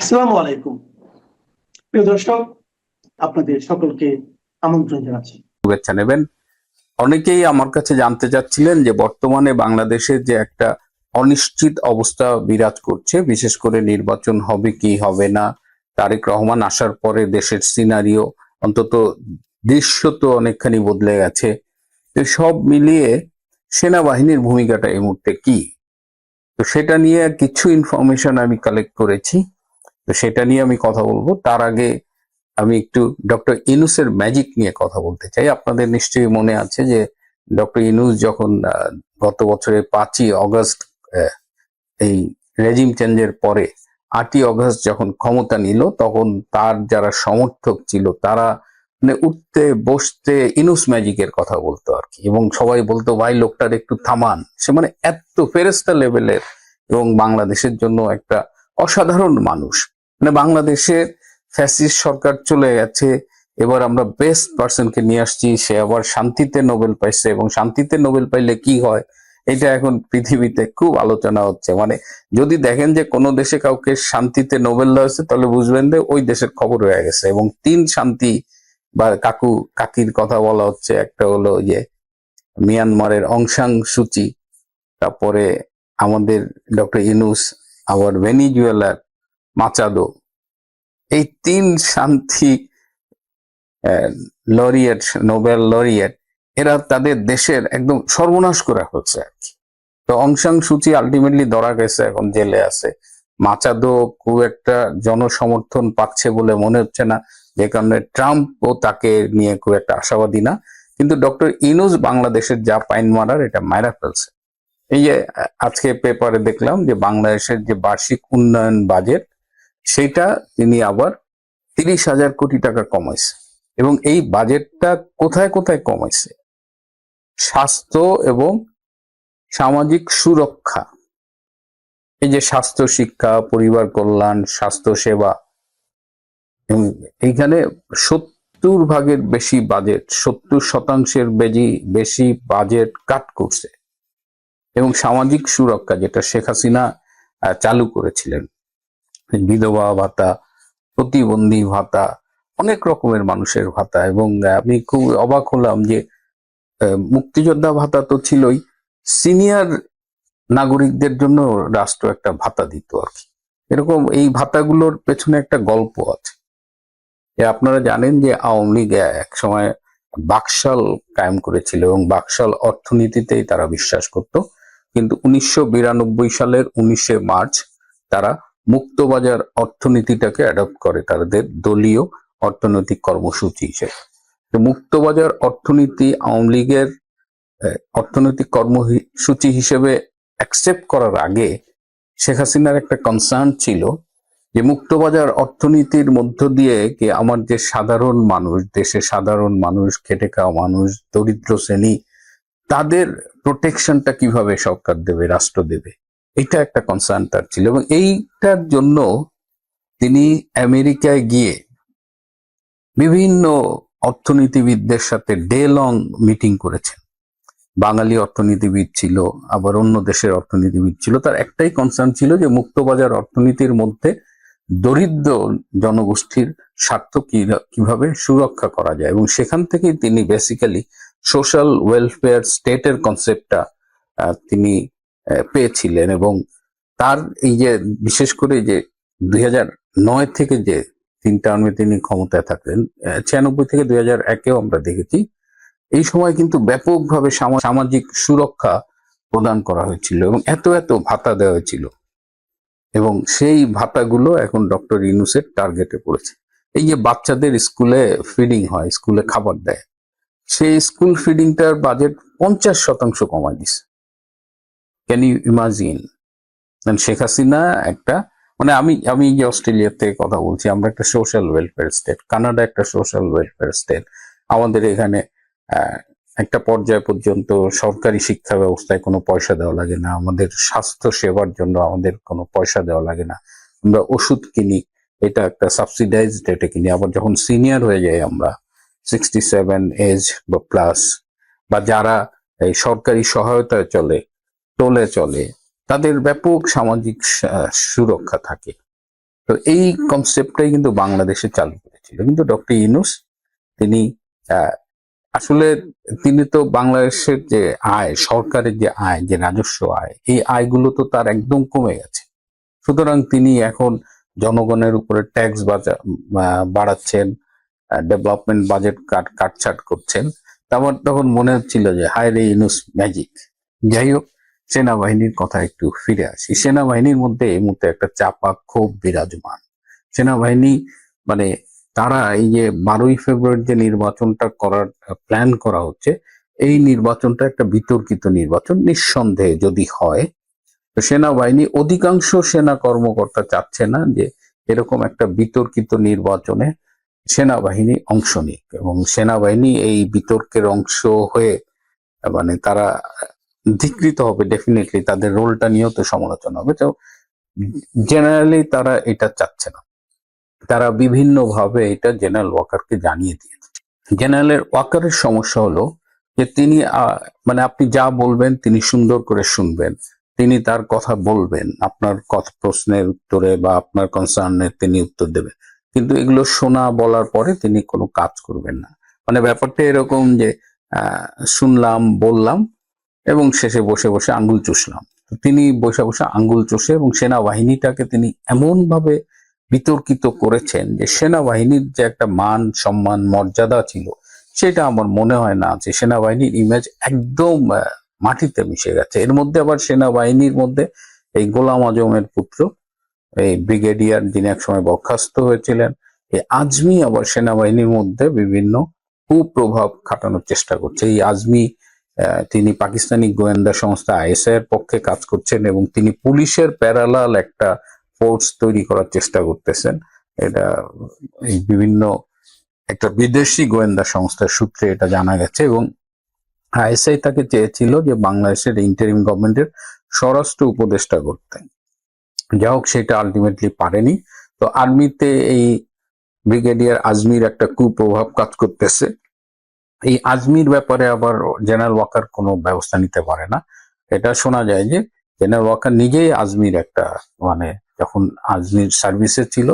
আসসালামু আলাইকুম। প্রিয় দর্শক, আপনাদের সকলকে আমন্ত্রণ জানাচ্ছি। শুভেচ্ছা নেবেন। অনেকেই আমার কাছে জানতে চাচ্ছিলেন যে বর্তমানে বাংলাদেশে যে একটা অনিশ্চিত অবস্থা বিরাজ করছে, বিশেষ করে নির্বাচন হবে কি হবে না, তারেক রহমান আসার পরে দেশের সিনারিও অন্তত দৃশ্য তো অনেকখানি বদলে গেছে। তো সব মিলিয়ে সেনাবাহিনীর ভূমিকাটা এই মুহূর্তে কি, তো সেটা নিয়ে কিছু ইনফরমেশন আমি কালেক্ট করেছি। তো সেটা নিয়ে আমি কথা বলবো। তার আগে আমি একটু ডক্টর ইউনূসের ম্যাজিক নিয়ে কথা বলতে চাই। আপনাদের নিশ্চয়ই মনে আছে যে ডক্টর ইউনূস যখন গত বছরের 5ই অগস্ট এই রেজিম চেঞ্জের পরে 8ই অগস্ট যখন ক্ষমতা নিল, তখন তার যারা সমর্থক ছিল তারা মানে উঠতে বসতে ইউনূস ম্যাজিকের কথা বলতো আর কি, এবং সবাই বলতো ভাই লোকটার একটু থামান, সে মানে এত ফেরেস্তা লেভেলের এবং বাংলাদেশের জন্য একটা অসাধারণ মানুষ। মানে বাংলাদেশের ফ্যাসিস্ট সরকার চলে গেছে, এবার আমরা বেস্ট পার্সনকে নিয়ে আসছি, সে আবার শান্তিতে নোবেল পাইছে, এবং শান্তিতে নোবেল পাইলে কি হয় এটা এখন পৃথিবীতে খুব আলোচনা হচ্ছে। মানে যদি দেখেন যে কোনো দেশে কাউকে শান্তিতে নোবেল দেওয়া হয়েছে, তাহলে বুঝবেন যে ওই দেশের খবর হয়ে গেছে। এবং 3 শান্তি বা কাকির কথা বলা হচ্ছে, একটা হলো যে মিয়ানমারের অং সান সুচি, তারপরে আমাদের ডক্টর ইউনূস, আবার ভেনিজুয়েলার মাচাদো। এই 3 শান্তি লরিয়েট, নোবেল লরিয়েট, এরা তাদের দেশের একদম সর্বনাশ করা হচ্ছে আর কি। তো অং সান সুচি আলটিমেটলি ধরা গেছে, এখন জেলে আছে। মাচাদো খুব একটা জনসমর্থন পাচ্ছে বলে মনে হচ্ছে না, যে কারণে ট্রাম্পও তাকে নিয়ে খুব একটা আশাবাদী না। কিন্তু ডক্টর ইউনূস বাংলাদেশের যা পাইন মারার, এটা মাইরা ফেলছে। এই যে আজকে পেপারে দেখলাম যে বাংলাদেশের যে বার্ষিক উন্নয়ন বাজেট, সেটা তিনি আবার 30,000 কোটি টাকা কমাইছে। এবং এই বাজেটটা কোথায় কোথায় কমাইছে? স্বাস্থ্য এবং সামাজিক সুরক্ষা, এই যে স্বাস্থ্য শিক্ষা, পরিবার কল্যাণ, স্বাস্থ্য সেবা, এবং এইখানে 70% বেশি বাজেট, 70% বেশি বাজেট কাট করছে। এবং সামাজিক সুরক্ষা যেটা শেখ হাসিনা চালু করেছিলেন, বিধবা ভাতা, প্রতিবন্ধী ভাতা, অনেক রকমের মানুষের ভাতা। এবং আমি খুব অবাক হলাম যে মুক্তিযোদ্ধা ভাতা তো ছিলই, সিনিয়র নাগরিকদের জন্য রাষ্ট্র একটা ভাতা দিত আর কি। এরকম এই ভাতাগুলোর পেছনে একটা গল্প আছে। আপনারা জানেন যে আওয়ামী লীগ এক সময় বাকশাল কায়েম করেছিল, এবং বাকশাল অর্থনীতিতেই তারা বিশ্বাস করত। কিন্তু 1992 সালের 19শে মার্চ তারা মুক্তবাজার অর্থনীতিটাকে অ্যাডপ্ট করে তাদের দলীয় অর্থনৈতিক কর্মসূচি হিসেবে। তো মুক্তবাজার অর্থনীতি আওয়ামী লীগের অর্থনৈতিক কর্মসূচি হিসেবে অ্যাকসেপ্ট করার আগে শেখ হাসিনার একটা কনসার্ন ছিল যে মুক্তবাজার অর্থনীতির মধ্য দিয়ে কি আমার যে সাধারণ মানুষ, দেশের সাধারণ মানুষ, খেটে খাওয়া মানুষ, দরিদ্র শ্রেণী, তাদের প্রোটেকশনটা কিভাবে সরকার দেবে, রাষ্ট্র দেবে, এটা একটা কনসার্ন তার ছিল। এবং এইটার জন্য তিনি আমেরিকায় গিয়ে বিভিন্ন অর্থনীতিবিদদের সাথে ডে লং মিটিং করেছেন। বাঙালি অর্থনীতিবিদ ছিল, আবার অন্য দেশের অর্থনীতিবিদ ছিল। তার একটাই কনসার্ন ছিল যে মুক্তবাজার অর্থনীতির মধ্যে দরিদ্র জনগোষ্ঠীর স্বার্থ কিভাবে সুরক্ষা করা যায়। এবং সেখান থেকেই তিনি বেসিক্যালি সোশ্যাল ওয়েলফেয়ার স্টেটের কনসেপ্টটা তিনি পেয়েছিলেন। এবং তার এই যে বিশেষ করে যে 2009 থেকে যে 3 টার্মে তিনি ক্ষমতায় থাকলেন, 96 থেকে 2001-এও আমরা দেখেছি, এই সময় কিন্তু ব্যাপকভাবে সামাজিক সুরক্ষা প্রদান করা হয়েছিল এবং এত এত ভাতা দেওয়া হয়েছিল। এবং সেই ভাতাগুলো এখন ডক্টর ইউনূসের টার্গেটে পড়েছে। এই যে বাচ্চাদের স্কুলে ফিডিং হয়, স্কুলে খাবার দেয়, সেই স্কুল ফিডিংটার বাজেট 50% কমায় দিছে। Can you imagine? Sheikh Hasina একটা মানে আমি যে অস্ট্রেলিয়া থেকে কথা বলছি, আমরা একটা সোশ্যাল ওয়েলফেয়ার স্টেট, কানাডা একটা সোশ্যাল ওয়েলফেয়ার স্টেট। আমাদের এখানে একটা পর্যায় পর্যন্ত সরকারি শিক্ষা ব্যবস্থায় কোনো পয়সা দেওয়া লাগে না, আমাদের স্বাস্থ্য সেবার জন্য আমাদের কোনো পয়সা দেওয়া লাগে না, আমরা ওষুধ কিনি, এটা একটা সাবসিডাইজড রেটে কিনি। আবার যখন সিনিয়র হয়ে যাই আমরা, 67 এজ বা প্লাস, বা যারা এই সরকারি সহায়তায় চলে, টোলে চলে, তাদের ব্যাপক সামাজিক সুরক্ষা থাকে। তো এই কনসেপ্টটাই কিন্তু বাংলাদেশে চালু করেছিল, কিন্তু ডক্টর ইউনূস তিনি আসলে তিনি তো বাংলাদেশের যে আয়, সরকারের যে আয়, যে রাজস্ব আয়, এই আয়গুলো তো তার একদম কমে গেছে। সুতরাং তিনি এখন জনগণের উপরে ট্যাক্স বাড়াচ্ছেন, ডেভেলপমেন্ট বাজেট কাটছাট করছেন। তারপর তখন মনে হচ্ছিল যে হায় রে ইউনূস ম্যাজিক। যাই হোক, সেনাবাহিনীর কথা একটু ফিরে আসি। সেনাবাহিনীর মধ্যে এই মুহূর্তে একটা চাপা ক্ষোভ বিরাজমান। সেনাবাহিনী মানে তারা এই যে 12ই ফেব্রুয়ারি যে নির্বাচনটা করার প্ল্যান করা হচ্ছে, এই নির্বাচনটা একটা বিতর্কিত নির্বাচন নিঃসন্দেহে যদি হয়। তো সেনাবাহিনী, অধিকাংশ সেনা কর্মকর্তা চাচ্ছে না যে এরকম একটা বিতর্কিত নির্বাচনে সেনাবাহিনী অংশ নিক, এবং সেনাবাহিনী এই বিতর্কের অংশ হয়ে মানে তারা ধিকৃত হবে। ডেফিনেটলি তাদের রোলটা নিয়েও তো সমালোচনা হবে। তো জেনারেলি তারা এটা চাচ্ছে না। তারা বিভিন্ন ভাবে এটা জেনারেল ওয়াকারকে জানিয়ে দিয়েছে। জেনারেল ওয়াকারের সমস্যা হলো যে তিনি মানে আপনি যা বলবেন তিনি সুন্দর করে শুনবেন, তিনি তার কথা বলবেন, আপনার কথা প্রশ্নের উত্তরে বা আপনার কনসার্নের তিনি উত্তর দেবেন, কিন্তু এগুলো শোনা বলার পরে তিনি কোনো কাজ করবেন না। মানে ব্যাপারটা এরকম যে শুনলাম, বললাম এবং শেষে বসে বসে আঙ্গুল চুষলাম। তিনি বসে বসে আঙ্গুল চষে এবং সেনাবাহিনীটাকে তিনি এমন ভাবে বিতর্কিত করেছেন যে সেনাবাহিনীর যে একটা মান, সম্মান, মর্যাদা ছিল, সেটা আমার মনে হয় না যে সেনাবাহিনীর ইমেজ একদম মাটিতে মিশে গেছে। এর মধ্যে আবার সেনাবাহিনীর মধ্যে এই গোলাম আজমের পুত্র, এই ব্রিগেডিয়ার যিনি একসময় বরখাস্ত হয়েছিলেন, এই আজমি আবার সেনাবাহিনীর মধ্যে বিভিন্ন কুপ্রভাব খাটানোর চেষ্টা করছে। এই আজমি তিনি পাকিস্তানি গোয়েন্দা সংস্থা আইএসআই এর পক্ষে কাজ করছেন এবং তিনি পুলিশের প্যারালাল একটা ফোর্স তৈরি করার চেষ্টা করতেছেন। এটা এই বিভিন্ন একটা বিদেশি গোয়েন্দা সংস্থার সূত্রে এটা জানা গেছে, এবং আইএসআই তাকে চেয়েছিল যে বাংলাদেশের ইন্টারিম গভর্নমেন্টের স্বরাষ্ট্র উপদেষ্টা করতে। যা হোক, সেটা আলটিমেটলি পারেনি। তো আর্মিতে এই ব্রিগেডিয়ার আজমির একটা কুপ্রভাব কাজ করতেছে। এই আজমির ব্যাপারে আবার জেনারেল ওয়াকার কোনো ব্যবস্থা নিতে পারে না। এটা শোনা যায় যে জেনারেল ওয়াকার নিজেই আজমির একটা মানে যখন আজমির সার্ভিসে ছিল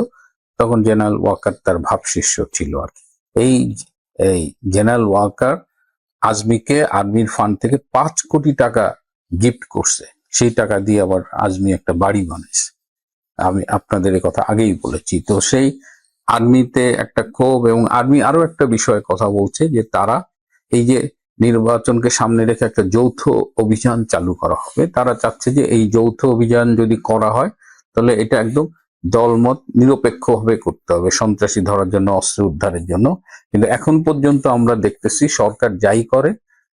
তখন জেনারেল ওয়াকার তার ভাবশিষ্য ছিল আর কি। এই জেনারেল ওয়াকার আজমিকে আর্মির ফান্ড থেকে 5 কোটি টাকা গিফট করছে। সেই টাকা দিয়ে আবার আজমি একটা বাড়ি বানাইছে। আমি আপনাদের এই কথা আগেই বলেছি। তো সেই আর্মিতে একটা ক্ষোভ, এবং আর্মি আরো একটা বিষয়ে কথা বলছে যে তারা এই যে নির্বাচনকে সামনে রেখে একটা যৌথ অভিযান চালু করা হবে। তারা চাচ্ছে যে এই যৌথ অভিযান যদি করা হয় তাহলে এটা একদম দলমত নিরপেক্ষ ভাবে করতে হবে, সন্ত্রাসী ধরার জন্য, অস্ত্র উদ্ধারের জন্য। কিন্তু এখন পর্যন্ত আমরা দেখতেছি সরকার যাই করে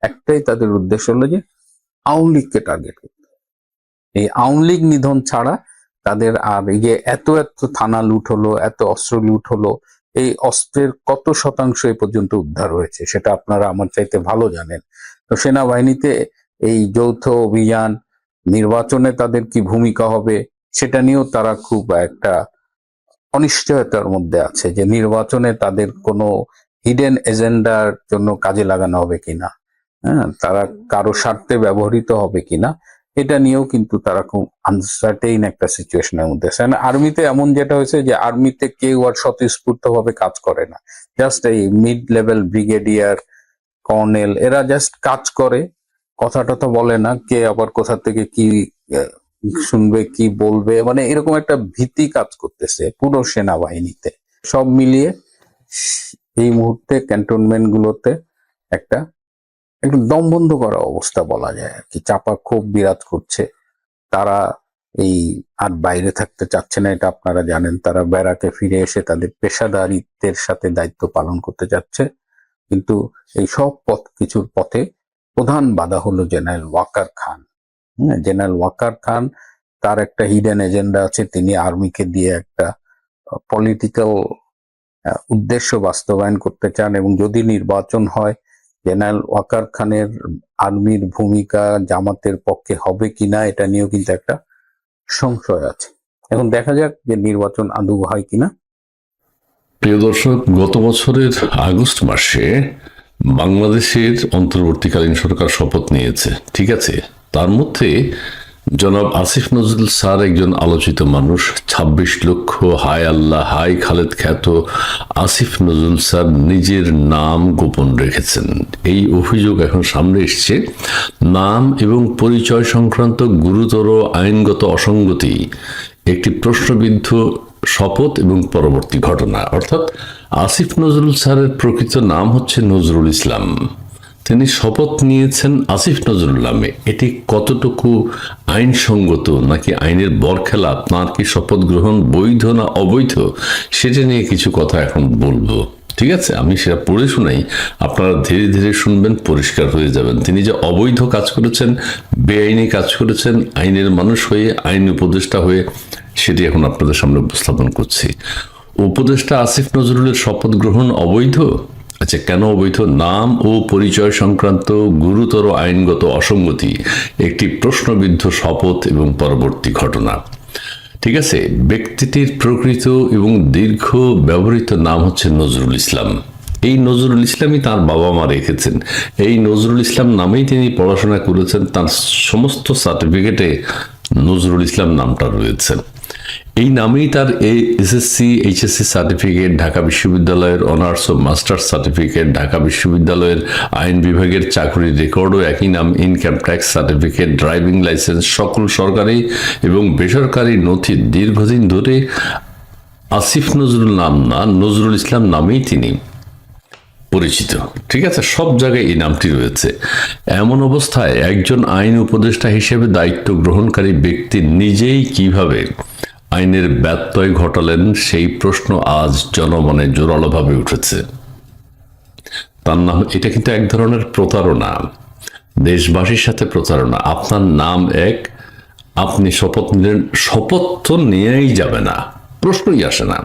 একটাই তাদের উদ্দেশ্য হলো যে আওয়ামী লীগকে টার্গেট করতে। এই আওয়ামী লীগ নিধন ছাড়া তাদের আর এই যে এত এত থানা লুট হলো, এত অস্ত্র লুট হলো, এই অস্ত্রের কত শতাংশ এ পর্যন্ত উদ্ধার হয়েছে সেটা আপনারা আমার চাইতে ভালো জানেন। তো সেনাবাহিনীতে এই যৌথ অভিযান, নির্বাচনে তাদের কি ভূমিকা হবে সেটা নিয়েও তারা খুব একটা অনিশ্চয়তার মধ্যে আছে যে নির্বাচনে তাদের কোনো হিডেন এজেন্ডার জন্য কাজে লাগানো হবে কিনা, হ্যাঁ, তারা কারো স্বার্থে ব্যবহৃত হবে কিনা, এটা নিয়েও কিন্তু তারা খুব আনসার্টেইন একটা সিচুয়েশনের মধ্যে আছে। আর্মিতে এমন যেটা হয়েছে যে আর্মিতে কেউ আর স্বতঃস্ফূর্ত ভাবে কাজ করে না। জাস্ট এই মিড লেভেল ব্রিগেডিয়ার, কর্নেল, এরা জাস্ট কাজ করে, কথা টথা বলে না, কে আবার কোথা থেকে কি শুনবে, কি বলবে, মানে এরকম একটা ভীতি কাজ করতেছে পুরো সেনাবাহিনীতে। সব মিলিয়ে এই মুহূর্তে ক্যান্টনমেন্ট গুলোতে একটা একটু দম বন্ধ করা অবস্থা বলা যায় আর কি। চাপা ক্ষোভ বিরাজ করছে। তারা এই আর বাইরে থাকতে চাচ্ছে না, এটা আপনারা জানেন। তারা ব্যারাকে ফিরে এসে তাদের পেশাদারিত্বের সাথে দায়িত্ব পালন করতে চাচ্ছে। কিন্তু এই সব কিছুর পথে প্রধান বাধা হলো জেনারেল ওয়াকার খান। জেনারেল ওয়াকার খান, তার একটা হিডেন এজেন্ডা আছে। তিনি আর্মিকে দিয়ে একটা পলিটিক্যাল উদ্দেশ্য বাস্তবায়ন করতে চান, এবং যদি নির্বাচন হয় জেনারেল ওয়াকার খানের আর্মির ভূমিকা জামাতের পক্ষে হবে কিনা এটা নিয়েও কিন্তু একটা সংশয় আছে। এখন দেখা যাক যে নির্বাচন আদৌ হয় কিনা। প্রিয় দর্শক, গত বছরের আগস্ট মাসে বাংলাদেশের অন্তর্বর্তীকালীন সরকার শপথ নিয়েছে, ঠিক আছে। তার মধ্যে জনাব আসিফ নজরুল স্যার একজন আলোচিত মানুষ। ২৬ লক্ষ হায় আল্লাহ হাই খালেদ খ্যাত আসিফ নজরুল স্যার নিজের নাম গোপন রেখেছেন। এই অভিযোগ এখন সামনে এসছে। নাম এবং পরিচয় সংক্রান্ত গুরুতর আইনগত অসঙ্গতি, একটি প্রশ্নবিদ্ধ শপথ এবং পরবর্তী ঘটনা। অর্থাৎ আসিফ নজরুল স্যারের প্রকৃত নাম হচ্ছে নজরুল ইসলাম। তিনি শপথ নিয়েছেন আসিফ নজরুল নামে। এটি কতটুকু আইনসঙ্গত নাকি আইনের বরখেলাপ, তাঁর কি শপথ গ্রহণ বৈধ না অবৈধ, সেটা নিয়ে কিছু কথা এখন বলবো। ঠিক আছে, আমি সেটা পড়ে শোনাই, আপনারা ধীরে ধীরে শুনবেন, পরিষ্কার হয়ে যাবেন। তিনি যে অবৈধ কাজ করেছেন, বেআইনি কাজ করেছেন, আইনের মানুষ হয়ে, আইন উপদেষ্টা হয়ে, সেটি এখন আপনাদের সামনে উপস্থাপন করছি। উপদেষ্টা আসিফ নজরুলের শপথ গ্রহণ অবৈধ। আচ্ছা, কেন অবৈধ? নাম ও পরিচয় সংক্রান্ত গুরুতর আইনগত অসঙ্গতি, একটি প্রশ্নবিদ্ধ শপথ এবং পরবর্তী ঘটনা। ঠিক আছে, ব্যক্তিটির প্রকৃত এবং দীর্ঘ ব্যবহৃত নাম হচ্ছে নজরুল ইসলাম। এই নজরুল ইসলামই তার বাবা মা রেখেছেন। এই নজরুল ইসলাম নামেই তিনি পড়াশোনা করেছেন। তার সমস্ত সার্টিফিকেটে নজরুল ইসলাম নামটা রয়েছে। এই নামেই তার এসএসসি এইচএসসি সার্টিফিকেট, ঢাকা বিশ্ববিদ্যালয়ের অনার্স ও মাস্টার্স সার্টিফিকেট, ঢাকা বিশ্ববিদ্যালয়ের আইন বিভাগের চাকরির রেকর্ডও একই নাম, income tax certificate, driving licence, সকল সরকারি এবং বেসরকারি নথি দীর্ঘদিন ধরে আসিফ নজরুল নাম না, নজরুল ইসলাম নামেই তিনি পরিচিত। ঠিক আছে, সব জায়গায় এই নামটি রয়েছে। এমন অবস্থায় একজন আইন উপদেষ্টা হিসেবে দায়িত্ব গ্রহণকারী ব্যক্তি নিজেই কিভাবে আইনের ব্যত্যয় ঘটালেন, সেই প্রশ্ন আজ জনমনে জোরালোভাবে উঠেছে। তার নাম, এটা কিন্তু এক ধরনের প্রতারণা, দেশবাসীর সাথে প্রতারণা। আপনার নাম এক, আপনি শপথ নিলেন, শপথ তো নিয়েই যাবে না, প্রশ্নই আসে না।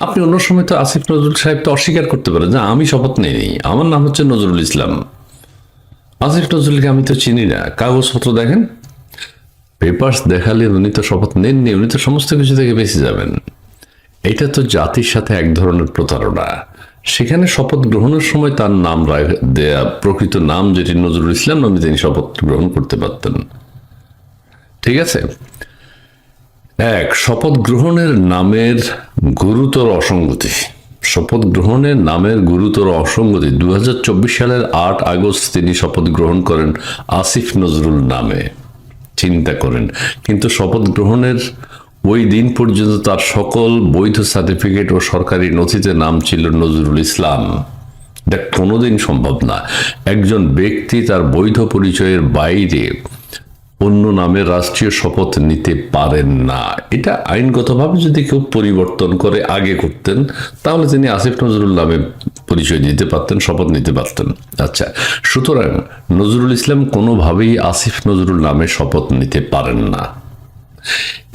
আপনি অন্য সময় তো আসিফ নজরুল সাহেব তো অস্বীকার করতে পারেন যে আমি শপথ নিইনি, আমার নাম হচ্ছে নজরুল ইসলাম। আসিফ নজরুলকে আমি তো চিনি না, কাগজপত্র দেখেন, পেপার্স দেখালে উনি তো শপথ নেননি, উনি তো সমস্ত কিছু থেকে বেঁচে যাবেন। এটা তো জাতির সাথে এক ধরনের প্রতারণা। সেখানে শপথ গ্রহণের সময় তার নাম দেয়া, প্রকৃত নাম যেটি নজরুল ইসলাম নামে তিনি শপথ গ্রহণ করতে পারতেন। ঠিক আছে, এক, শপথ গ্রহণের নামের গুরুতর অসঙ্গতি। শপথ গ্রহণের নামের গুরুতর অসঙ্গতি। 2024 সালের 8 আগস্ট তিনি শপথ গ্রহণ করেন আসিফ নজরুল নামে। চিন্তা করেন, কিন্তু শপথ গ্রহণের ওই দিন পর্যন্ত তার সকল বৈধ সার্টিফিকেট ও সরকারি নথিতে নাম ছিল নজরুল ইসলাম। এটা কোনোদিন সম্ভব না। একজন ব্যক্তি তার বৈধ পরিচয়ের বাইরে অন্য নামে রাষ্ট্রীয় শপথ নিতে পারেন না। এটা আইনগতভাবে যদি কেউ পরিবর্তন করে আগে করতেন, তাহলে তিনি আসিফ নজরুল নামে পরিচয় দিতে পারতেন, শপথ নিতে পারতেন। আচ্ছা, সুতরাং নজরুল ইসলাম কোনোভাবেই আসিফ নজরুল নামে শপথ নিতে পারেন না।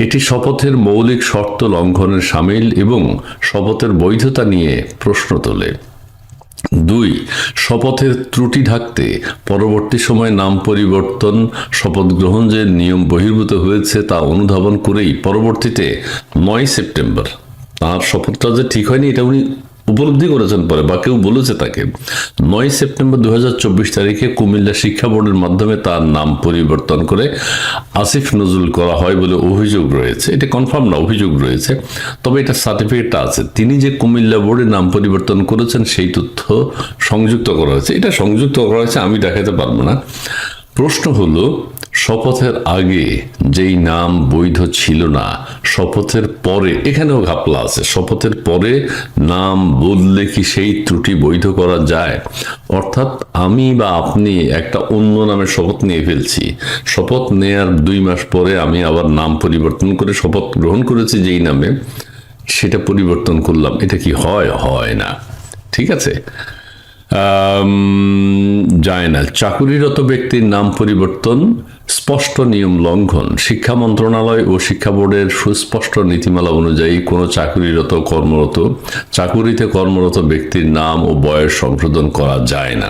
এটি শপথের মৌলিক শর্ত লঙ্ঘনের শামিল এবং শপথের বৈধতা নিয়ে প্রশ্ন তোলে। 2, শপথের ত্রুটি ঢাকতে পরবর্তী সময়ে নাম পরিবর্তন, শপথ গ্রহণ যে নিয়ম বহির্ভূত হয়েছে তা অনুধাবন করেই পরবর্তীতে 9 সেপ্টেম্বর, তার শপথটা যে ঠিক হয়নি এটা উনি উপলব্ধি করেছেন পরে, বা কেউ বলেছে তাকে। 9 সেপ্টেম্বর 2024 তারিখে কুমিল্লা শিক্ষা বোর্ডের মাধ্যমে তার নাম পরিবর্তন করে আসিফ নজরুল করা হয় বলে অভিযোগ রয়েছে। এটা কনফার্ম না, অভিযোগ রয়েছে, তবে এটা সার্টিফিকেটটা আছে। তিনি যে কুমিল্লা বোর্ডে নাম পরিবর্তন করেছেন সেই তথ্য সংযুক্ত করা হয়েছে। এটা সংযুক্ত করা হয়েছে, আমি দেখাতে পারবো না। প্রশ্ন হলো, শপথের আগে যেই নাম বৈধ ছিল না, শপথের পরে, এখানেও ঘাপলা আছে, শপথের পরে নাম বদলে কি সেই ত্রুটি বৈধ করা যায়? অর্থাৎ আমি বা আপনি একটা অন্য নামে শপথ নিয়ে ফেলছি, শপথ নেয়ার 2 মাস পরে আমি আবার নাম পরিবর্তন করে শপথ গ্রহণ করেছি যেই নামে, সেটা পরিবর্তন করলাম, এটা কি হয়? হয় না। ঠিক আছে, যায় না। চাকুরিরত ব্যক্তির নাম পরিবর্তন স্পষ্ট নিয়ম লঙ্ঘন। শিক্ষা মন্ত্রণালয় ও শিক্ষা বোর্ডের সুস্পষ্ট নীতিমালা অনুযায়ী কোনো চাকুরিতে কর্মরত ব্যক্তির নাম ও বয়স সংশোধন করা যায় না।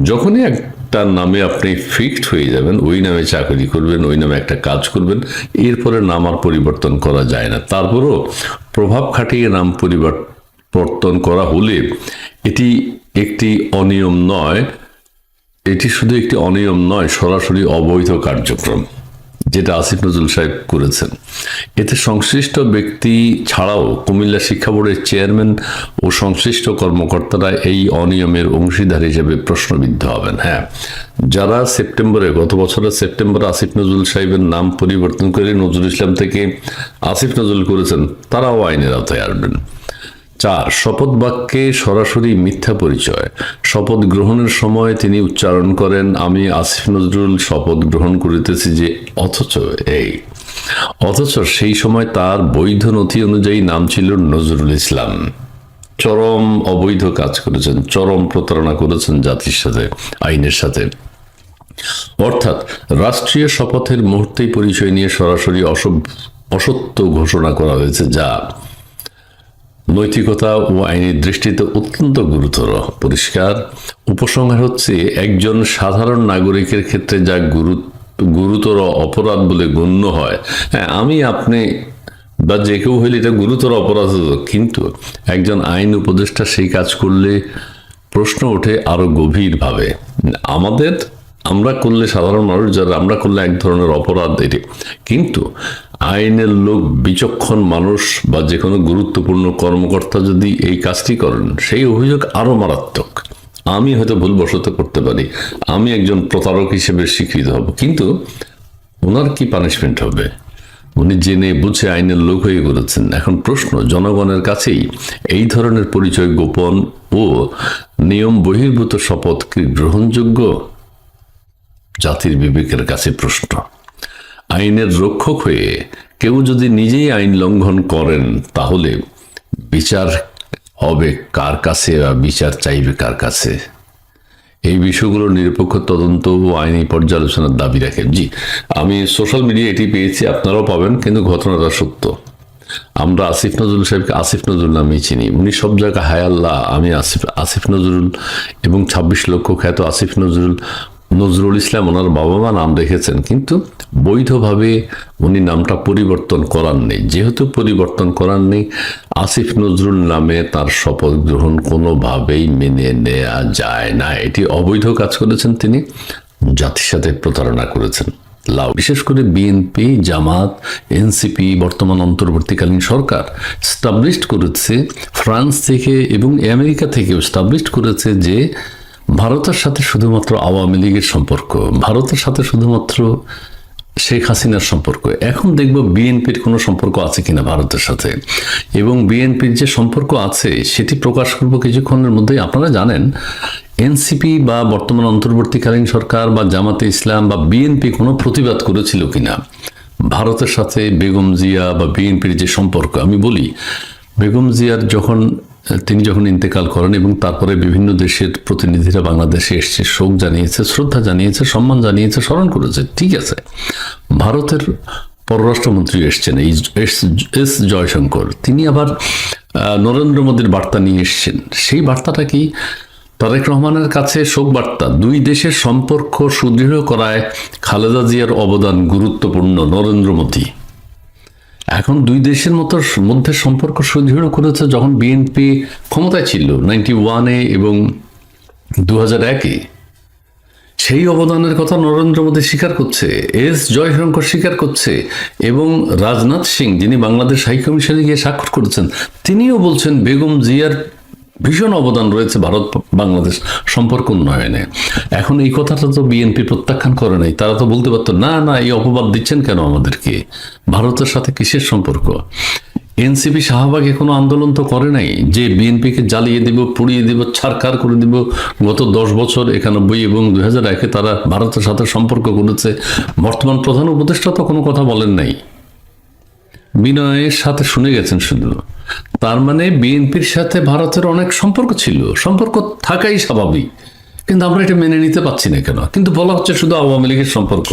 যখনই একটা নামে আপনি ফিক্সড হয়ে যাবেন, ওই নামে চাকরি করবেন, ওই নামে একটা কাজ করবেন, এরপরে নাম আর পরিবর্তন করা যায় না। তারপরও প্রভাব খাটিয়ে নাম পরিবর্তন করা হলে এটি একটি অনিয়ম নয়, এটি শুধু একটি অনিয়ম নয়, সরাসরি অবৈধ কার্যক্রম। যেটা আসিফ নজরুল সাহেব করেছেন, এতে সংশ্লিষ্ট ব্যক্তি ছাড়াও কুমিল্লা শিক্ষা বোর্ডের চেয়ারম্যান ও সংশ্লিষ্ট কর্মকর্তারা এই অনিয়মের অংশীদার হিসেবে প্রশ্নবিদ্ধ হবেন। হ্যাঁ, যারা গত বছরের সেপ্টেম্বরে আসিফ নজরুল সাহেবের নাম পরিবর্তন করে নজরুল ইসলাম থেকে আসিফ নজরুল করেছেন, তারাও আইনের আওতায় আসবেন। 4, শপথ বাক্যে সরাসরি মিথ্যা পরিচয়। শপথ গ্রহণের সময় তিনি উচ্চারণ করেন, আমি আসিফ নজরুল শপথ গ্রহণ করিতেছি যে, অথচ সেই সময় তার বৈধ নথি অনুযায়ী নাম ছিল নজরুল ইসলাম। চরম অবৈধ কাজ করেছেন, চরম প্রতারণা করেছেন জাতির সাথে, আইনের সাথে। অর্থাৎ রাষ্ট্রীয় শপথের মুহূর্তেই পরিচয় নিয়ে সরাসরি অসত্য ঘোষণা করা হয়েছে, যা নৈতিকতা ও আইনের দৃষ্টিতে অত্যন্ত গুরুতর। পরিষ্কার উপসংহার হচ্ছে, একজন সাধারণ নাগরিকের ক্ষেত্রে যা গুরুতর অপরাধ বলে গণ্য হয়, হ্যাঁ, আমি আপনি বা যে কেউ হইলে এটা গুরুতর অপরাধ হতো, কিন্তু একজন আইন উপদেষ্টা সেই কাজ করলে প্রশ্ন ওঠে আরো গভীরভাবে। আমরা করলে, সাধারণ মানুষ যারা, আমরা করলে এক ধরনের অপরাধ এটি, কিন্তু আইনের লোক, বিচক্ষণ মানুষ বা যে কোনো গুরুত্বপূর্ণ কর্মকর্তা যদি এই কাজটি করেন, সেই অভিযোগ আরো মারাত্মক। আমি হয়তো ভুলবশত করতে পারি, আমি একজন প্রতারক হিসেবে স্বীকৃত হব, কিন্তু ওনার কি পানিশমেন্ট হবে? উনি জেনে বুঝে আইনের লোক হয়ে করেছেন। এখন প্রশ্ন, জনগণের কাছেই এই ধরনের পরিচয় গোপন ও নিয়ম বহির্ভূত শপথ কি গ্রহণযোগ্য? জাতির বিবেকের কাছে প্রশ্ন। আইনের রক্ষক হয়ে কেউ যদি নিজেই আইন লঙ্ঘন করেন, তাহলে বিচার হবে কার কাছে বা বিচার চাইবে কার কাছে? এই বিষয়গুলো নিরপেক্ষ তদন্ত ও আইনি পর্যালোচনার দাবি রাখে। জি, আমি সোশ্যাল মিডিয়া এটি পেয়েছি, আপনারাও পাবেন, কিন্তু ঘটনাটা সত্য। আমরা আসিফ নজরুল সাহেবকে আসিফ নজরুল নামেই চিনি। উনি সব জায়গায় হায় আল্লাহ আমি আসিফ নজরুল এবং 26 লক্ষ খ্যাত আসিফ নজরুল ইসলাম ওনার বাবা মা নাম রেখেছেন, কিন্তু বৈধভাবে উনি নামটা পরিবর্তন করার নেই। যেহেতু পরিবর্তন করার নেই, আসিফ নজরুল নামে তার শপথ গ্রহণ কোনোভাবেই মেনে নেওয়া যায় না। এটি অবৈধ কাজ করেছেন তিনি, জাতির সাথে প্রতারণা করেছেন। বিশেষ করে বিএনপি, জামাত, এনসিপি, বর্তমান অন্তর্বর্তীকালীন সরকার স্টাবলিশড করেছে, ফ্রান্স থেকে এবং আমেরিকা থেকেও স্টাবলিশড করেছে যে ভারতের সাথে শুধুমাত্র আওয়ামী লীগের সম্পর্ক, ভারতের সাথে শুধুমাত্র শেখ হাসিনার সম্পর্ক। এখন দেখব বিএনপির কোনো সম্পর্ক আছে কিনা ভারতের সাথে, এবং বিএনপির যে সম্পর্ক আছে সেটি প্রকাশ করব কিছুক্ষণের মধ্যেই। আপনারা জানেন এনসিপি বা বর্তমান অন্তর্বর্তীকালীন সরকার বা জামাতে ইসলাম বা বিএনপি কোনো প্রতিবাদ করেছিল কিনা ভারতের সাথে? বেগম জিয়া বা বিএনপির যে সম্পর্ক, আমি বলি বেগম জিয়ার তিনি যখন ইন্তেকাল করেন এবং তারপরে বিভিন্ন দেশের প্রতিনিধিরা বাংলাদেশে এসছে, শোক জানিয়েছে, শ্রদ্ধা জানিয়েছে, সম্মান জানিয়েছে, স্মরণ করেছে, ঠিক আছে। ভারতের পররাষ্ট্রমন্ত্রী এসছেন এস জয়শঙ্কর, তিনি আবার নরেন্দ্র মোদীর বার্তা নিয়ে এসছেন। সেই বার্তাটা কি? তারেক রহমানের কাছে শোক বার্তা। দুই দেশের সম্পর্ক সুদৃঢ় করায় খালেদা জিয়ার অবদান গুরুত্বপূর্ণ, নরেন্দ্র মোদী। এখন দুই দেশের মধ্যে সম্পর্ক সুদৃঢ় করেছে যখন বিএনপি ক্ষমতায় ছিল 91-এ এবং 2001-এ। সেই অবদানের কথা নরেন্দ্র মোদী স্বীকার করছে, এস জয়শঙ্কর স্বীকার করছে, এবং রাজনাথ সিং, যিনি বাংলাদেশ হাই কমিশনে গিয়ে স্বাক্ষর করেছেন, তিনিও বলছেন বেগম জিয়ার ভীষণ অবদান রয়েছে ভারত বাংলাদেশ সম্পর্ক উন্নয়নে। এখন এই কথাটা তো বিএনপি প্রত্যাখ্যান করে নাই। তারা তো বলতে পারতো না, এই অপবাদ দিচ্ছেন কেন আমাদেরকে? ভারতের সাথে কিসের সম্পর্ক? এনসিপি শাহবাগে কোনো আন্দোলন তো করে নাই যে বিএনপিকে জ্বালিয়ে দিব, পুড়িয়ে দিব, ছারখার করে দিব। গত 10 বছর 91 এবং 2001-এ তারা ভারতের সাথে সম্পর্ক করেছে। বর্তমান প্রধান উপদেষ্টা তো কোনো কথা বলেন নাই, বিনয়ের সাথে শুনে গেছেন শুধু। তার মানে বিএনপির সাথে ভারতের অনেক সম্পর্ক ছিল, সম্পর্ক থাকাই স্বাভাবিক, কিন্তু আমরা এটা মেনে নিতে পারছি না কেন? কিন্তু বলা হচ্ছে শুধু আওয়ামী লীগের সম্পর্ক।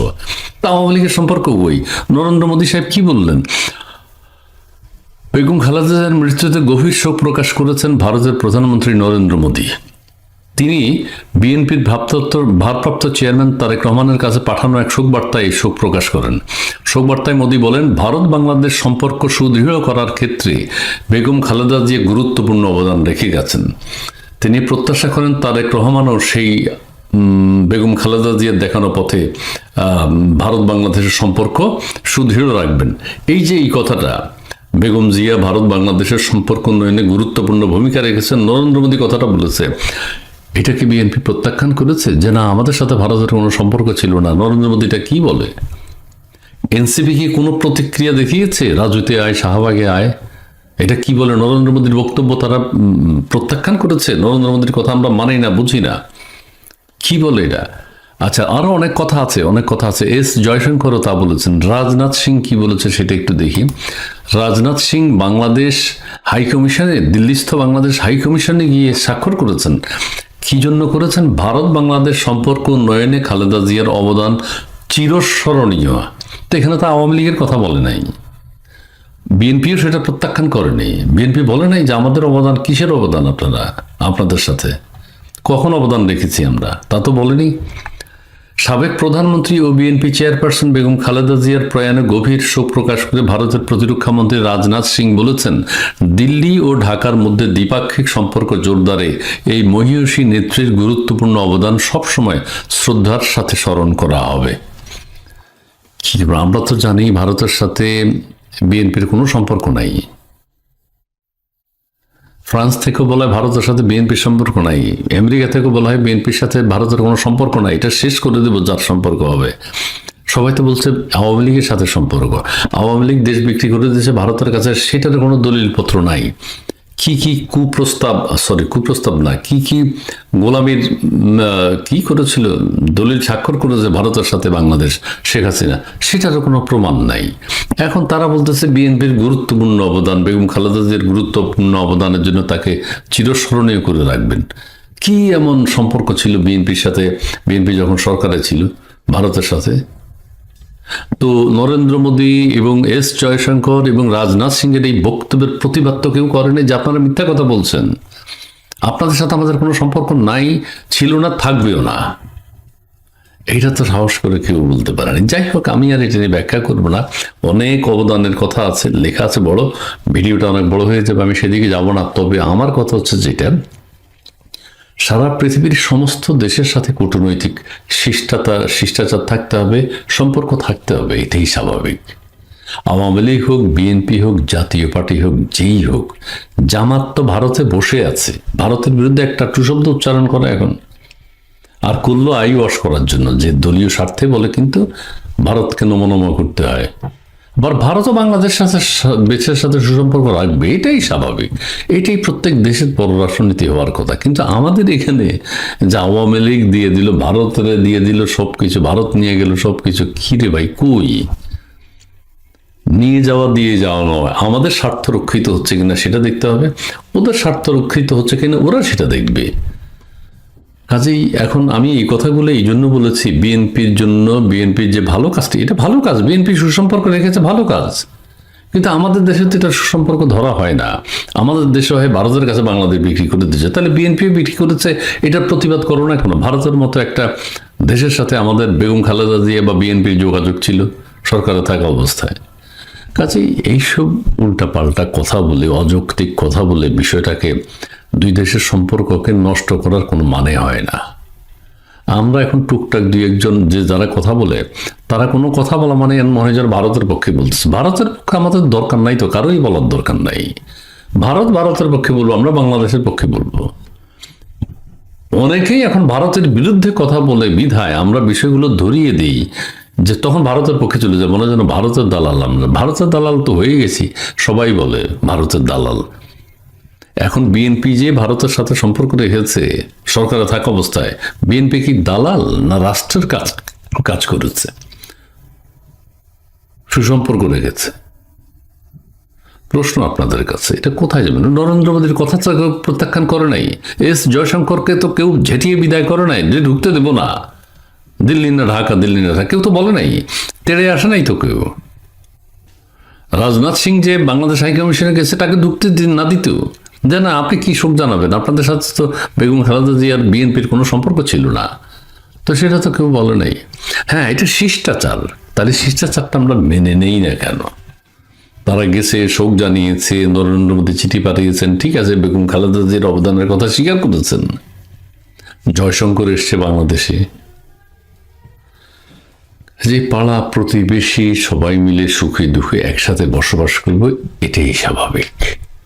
তা আওয়ামী লীগের সম্পর্ক ওই নরেন্দ্র মোদী সাহেব কি বললেন? বেগম খালেদা জিয়ার মৃত্যুতে গভীর শোক প্রকাশ করেছেন ভারতের প্রধানমন্ত্রী নরেন্দ্র মোদী। তিনি বিএনপির ভারপ্রাপ্ত চেয়ারম্যান তারেক রহমানের কাছে পাঠানো এক শোক বার্তায় শোক প্রকাশ করেন। শোক বার্তায় মোদী বলেন, ভারত বাংলাদেশ সম্পর্ক সুদৃঢ় করার ক্ষেত্রে বেগম খালেদা জিয়া গুরুত্বপূর্ণ অবদান রেখে গেছেন। তিনি প্রত্যাশা করেন তারেক রহমানও সেই বেগম খালেদা জিয়ার দেখানো পথে ভারত বাংলাদেশের সম্পর্ক সুদৃঢ় রাখবেন। এই যে এই কথাটা, বেগম জিয়া ভারত বাংলাদেশের সম্পর্ক উন্নয়নে গুরুত্বপূর্ণ ভূমিকা রেখেছেন, নরেন্দ্র মোদী কথাটা বলেছে, এটা কি বিএনপি প্রত্যাখ্যান করেছে যে না আমাদের সাথে ভারতের কোনো সম্পর্ক ছিল না? নরেন্দ্র মোদী এটা কি বলে? এনসিপি কি কোনো প্রতিক্রিয়া দেখিয়েছে? রাজুতে আয়, শাহবাগে আয়, এটা কি বলে? নরেন্দ্র মোদীর বক্তব্য তারা প্রত্যাখ্যান করেছে। নরেন্দ্র মোদীর কথা আমরা মানি না, বুঝি না, কি বলে এটা? আচ্ছা, আরো অনেক কথা আছে, অনেক কথা আছে। এস জয়শঙ্করও তা বলেছেন। রাজনাথ সিং কি বলেছে সেটা একটু দেখি। রাজনাথ সিং বাংলাদেশ হাইকমিশনে, দিল্লিস্থ বাংলাদেশ হাইকমিশনে গিয়ে স্বাক্ষর করেছেন। কি জন্য করেছেন? ভারত বাংলাদেশ সম্পর্ক উন্নয়নে খালেদা জিয়ার অবদান চিরস্মরণীয়। তো এখানে তো আওয়ামী লীগের কথা বলে নাই, বিএনপিও সেটা প্রত্যাখ্যান করেনি। বিএনপি বলে নাই যে আমাদের অবদান, কিসের অবদান আপনারা, আপনাদের সাথে কখন অবদান রেখেছি আমরা, তা তো বলেনি। সাবেক প্রধানমন্ত্রী ও বিএনপি চেয়ারপারসন বেগম খালেদা জিয়ার প্রয়াণে গভীর শোক প্রকাশ করে ভারতের প্রতিরক্ষা মন্ত্রী রাজনাথ সিং বলেছেন, দিল্লি ও ঢাকার মধ্যে দ্বিপাক্ষিক সম্পর্ক জোরদারে এই মহীয়সী নেত্রীর গুরুত্বপূর্ণ অবদান সবসময় শ্রদ্ধার সাথে স্মরণ করা হবে। কি, আমরা তো জানি ভারতের সাথে বিএনপির কোনো সম্পর্ক নাই। ফ্রান্স থেকেও বলা হয় ভারতের সাথে বিএনপির সম্পর্ক নাই। আমেরিকা থেকেও বলা হয় বিএনপির সাথে ভারতের কোনো সম্পর্ক নাই, এটা শেষ করে দেবো যার সম্পর্ক হবে। সবাই তো বলছে আওয়ামী লীগের সাথে সম্পর্ক। আওয়ামী লীগ দেশ বিক্রি করে দিয়েছে ভারতের কাছে, সেটার কোনো দলিলপত্র নাই। কি কি কুপ্রস্তাব না, কি কি গোলামীর কি করেছিল, দলিল স্বাক্ষর করেছে ভারতের সাথে বাংলাদেশ, শেখ হাসিনা, সেটারও কোনো প্রমাণ নাই। এখন তারা বলতেছে বিএনপির গুরুত্বপূর্ণ অবদান, বেগম খালেদা জিয়ার গুরুত্বপূর্ণ অবদানের জন্য তাকে চিরস্মরণীয় করে রাখবেন। কি এমন সম্পর্ক ছিল বিএনপির সাথে, বিএনপি যখন সরকারে ছিল ভারতের সাথে? তো নরেন্দ্র মোদী এবং এস জয়শঙ্কর এবং রাজনাথ সিং এর এই বক্তব্যের প্রতিবাদ তো কেউ করেনি যে আপনারা মিথ্যা কথা বলছেন, আপনাদের সাথে আমাদের কোনো সম্পর্ক নাই, ছিল না, থাকবেও না। এইটা তো সাহস করে কেউ বলতে পারেনি। যাই হোক, আমি আর এটা নিয়ে ব্যাখ্যা করবো না। অনেক অবদানের কথা আছে, লেখা আছে বড়, ভিডিওটা অনেক বড় হয়ে যাবে, আমি সেদিকে যাব না। তবে আমার কথা হচ্ছে যেটা, সারা পৃথিবীর সমস্ত দেশের সাথে কূটনৈতিক শিষ্টাচার থাকতে হবে, সম্পর্ক থাকতে হবে, এটাই স্বাভাবিক। আওয়ামী লীগ হোক, বিএনপি হোক, জাতীয় পার্টি হোক, যেই হোক, জামাত তো ভারতে বসে আছে, ভারতের বিরুদ্ধে একটা টুশব্দ উচ্চারণ করা এখন আর করলো আই ওয়াশ করার জন্য, যে দলীয় স্বার্থে বলে, কিন্তু ভারতকে নমনম করতে হয়। আবার ভারতও বাংলাদেশের সাথে সুসম্পর্ক রাখবে, এটাই স্বাভাবিক, এটাই প্রত্যেক দেশের পররাষ্ট্রনীতি হওয়ার কথা। কিন্তু আমাদের এখানে যে আওয়ামী লীগ দিয়ে দিল, ভারতের দিয়ে দিল সবকিছু, ভারত নিয়ে গেল সবকিছু, কি রে ভাই, কই নিয়ে যাওয়া দিয়ে যাওয়া নয়, আমাদের স্বার্থ রক্ষিত হচ্ছে কিনা সেটা দেখতে হবে, ওদের স্বার্থ রক্ষিত হচ্ছে কিনা ওরা সেটা দেখবে। কাজেই এখন আমি এই কথাগুলো এই জন্য বলেছি, বিএনপির জন্য, বিএনপির যে ভালো কাজটি, এটা ভালো কাজ, বিএনপি সুসম্পর্ক রেখেছে, ভালো কাজ। কিন্তু আমাদের দেশে তো এটা সুসম্পর্ক ধরা হয় না। আমাদের দেশে হয় ভারতের কাছে বাংলাদেশ বিক্রি করে দিচ্ছে, তাহলে বিএনপিও বিক্রি করেছে, এটার প্রতিবাদ করো না কেন? ভারতের মতো একটা দেশের সাথে আমাদের বেগম খালেদা জিয়া বা বিএনপির যোগাযোগ ছিল সরকারে থাকা অবস্থায়। কাজেই এইসব উল্টাপাল্টা কথা বলে, অযৌক্তিক কথা বলে বিষয়টাকে, দুই দেশের সম্পর্ককে নষ্ট করার কোনো মানে হয় না। আমরা এখন টুকটাক দুই একজন যে যারা কথা বলে, তারা কোনো কথা বলা মানে মনে হয় ভারতের পক্ষে বলতেছে। ভারতের পক্ষে আমাদের দরকার নাই, তো কারোই বলার দরকার নাই। ভারতের পক্ষে বলবো, আমরা বাংলাদেশের পক্ষে বলবো। অনেকেই এখন ভারতের বিরুদ্ধে কথা বলে বিধায় আমরা বিষয়গুলো ধরিয়ে দিই, যে তখন ভারতের পক্ষে চলে যায়, মনে যেন ভারতের দালাল। আমরা ভারতের দালাল তো হয়ে গেছি, সবাই বলে ভারতের দালাল। এখন বিএনপি যে ভারতের সাথে সম্পর্ক রেখেছে সরকারে থাকা অবস্থায়, বিএনপি কি দালাল না রাষ্ট্রের কাজ করেছে, সুসম্পর্ক রেখেছে? প্রশ্ন আপনাদের কাছে, এটা কোথায় যাবে? নরেন্দ্র মোদীর কথা তো কেউ প্রত্যাখ্যান করে নাই, এস জয়শঙ্করকে তো কেউ ঝেঁটিয়ে বিদায় করে নাই যে ঢুকতে দেব না, দিল্লি না ঢাকা, দিল্লি না ঢাকা, কেউ তো বলে নাই, তেড়ে আসে নাই তো কেউ। রাজনাথ সিং যে বাংলাদেশ হাইকমিশনে গেছে, তাকে ঢুকতে না দিত, যে না আপনি কি শোক জানাবেন, আপনাদের সাথে তো বেগম খালেদা জিয়ার বিএনপির কোনো সম্পর্ক ছিল না, তো সেটা তো কেউ বলে নাই। হ্যাঁ, এটা শিষ্টাচার, তাহলে শিষ্টাচারটা আমরা মেনে নেই না কেন? তারা গেছে, শোক জানিয়েছে, নরেন্দ্র মোদী চিঠি পাঠিয়েছেন, ঠিক আছে, বেগম খালেদা জিয়ার অবদানের কথা স্বীকার করেছেন, জয়শঙ্কর এসছে বাংলাদেশে, যে পাড়া প্রতিবেশী সবাই মিলে সুখে দুঃখে একসাথে বসবাস করবে, এটাই স্বাভাবিক।